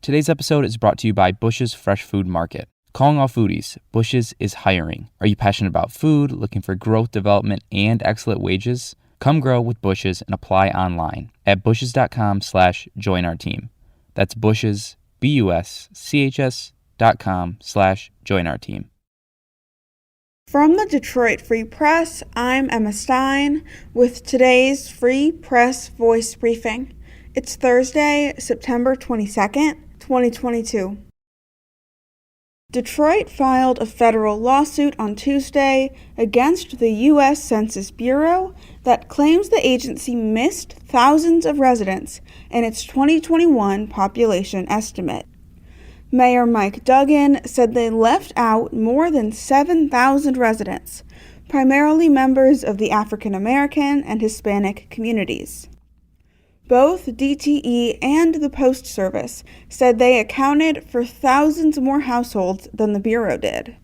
Today's episode is brought to you by Bush's Fresh Food Market. Calling all foodies, Bush's is hiring. Are you passionate about food, looking for growth, development, and excellent wages? Come grow with Bush's and apply online at bushes.com/join our team. That's Bush's, BUSCHS.com/join our team. From the Detroit Free Press, I'm Emma Stein with today's Free Press Voice Briefing. It's Thursday, September 22nd, 2022. Detroit filed a federal lawsuit on Tuesday against the U.S. Census Bureau that claims the agency missed thousands of residents in its 2021 population estimate. Mayor Mike Duggan said they left out more than 7,000 residents, primarily members of the African American and Hispanic communities. Both DTE and the Post Service said they accounted for thousands more households than the Bureau did.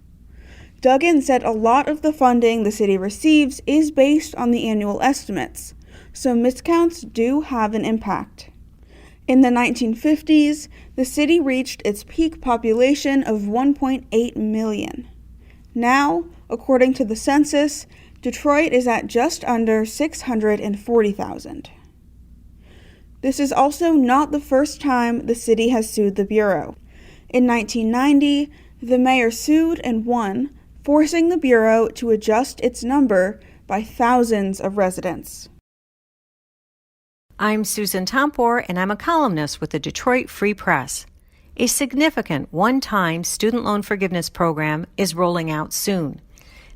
Duggan said a lot of the funding the city receives is based on the annual estimates, so miscounts do have an impact. In the 1950s, the city reached its peak population of 1.8 million. Now, according to the census, Detroit is at just under 640,000. This is also not the first time the city has sued the Bureau. In 1990, the mayor sued and won, forcing the Bureau to adjust its number by thousands of residents. I'm Susan Tompor, and I'm a columnist with the Detroit Free Press. A significant one-time student loan forgiveness program is rolling out soon.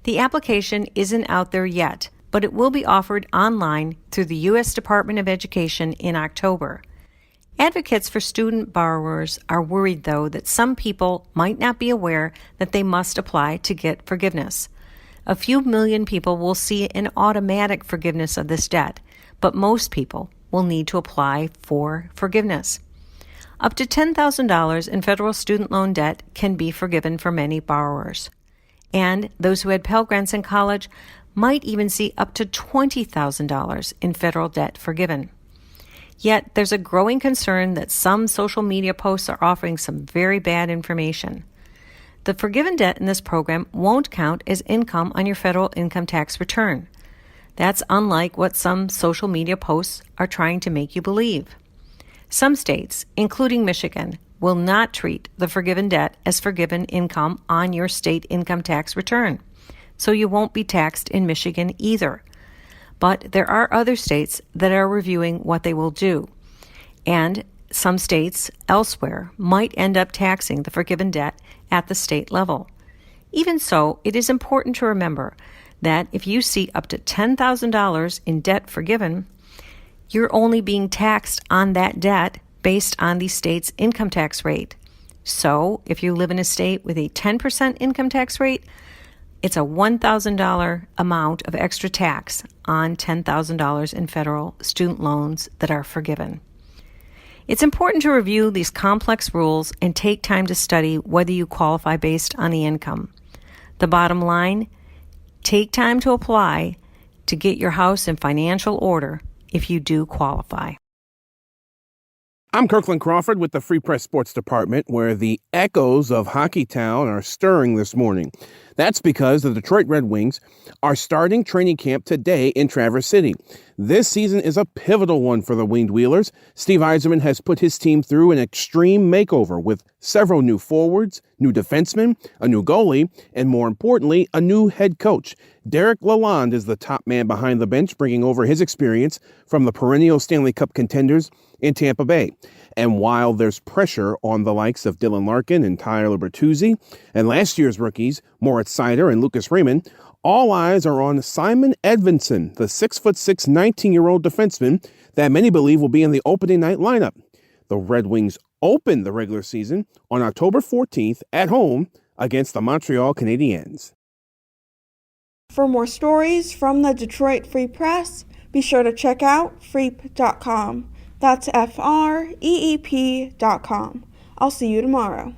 The application isn't out there yet, but it will be offered online through the U.S. Department of Education in October. Advocates for student borrowers are worried, though, that some people might not be aware that they must apply to get forgiveness. A few million people will see an automatic forgiveness of this debt, but most people will need to apply for forgiveness. Up to $10,000 in federal student loan debt can be forgiven for many borrowers. And those who had Pell Grants in college might even see up to $20,000 in federal debt forgiven. Yet there's a growing concern that some social media posts are offering some very bad information. The forgiven debt in this program won't count as income on your federal income tax return. That's unlike what some social media posts are trying to make you believe. Some states, including Michigan, will not treat the forgiven debt as forgiven income on your state income tax return, so you won't be taxed in Michigan either. But there are other states that are reviewing what they will do, and some states elsewhere might end up taxing the forgiven debt at the state level. Even so, it is important to remember that if you see up to $10,000 in debt forgiven, you're only being taxed on that debt based on the state's income tax rate. So if you live in a state with a 10% income tax rate, it's a $1,000 amount of extra tax on $10,000 in federal student loans that are forgiven. It's important to review these complex rules and take time to study whether you qualify based on the income. The bottom line, take time to apply to get your house in financial order if you do qualify. I'm Kirkland Crawford with the Free Press Sports Department, where the echoes of Hockeytown are stirring this morning. That's because the Detroit Red Wings are starting training camp today in Traverse City. This season is a pivotal one for the Winged Wheelers. Steve Yzerman has put his team through an extreme makeover with several new forwards, new defensemen, a new goalie, and more importantly, a new head coach. Derek Lalonde is the top man behind the bench, bringing over his experience from the perennial Stanley Cup contenders in Tampa Bay. And while there's pressure on the likes of Dylan Larkin and Tyler Bertuzzi and last year's rookies, Moritz Seider and Lucas Raymond, all eyes are on Simon Edvinsson, the 6'6", 19-year-old defenseman that many believe will be in the opening night lineup. The Red Wings open the regular season on October 14th at home against the Montreal Canadiens. For more stories from the Detroit Free Press, be sure to check out freep.com. That's FREEP.com. I'll see you tomorrow.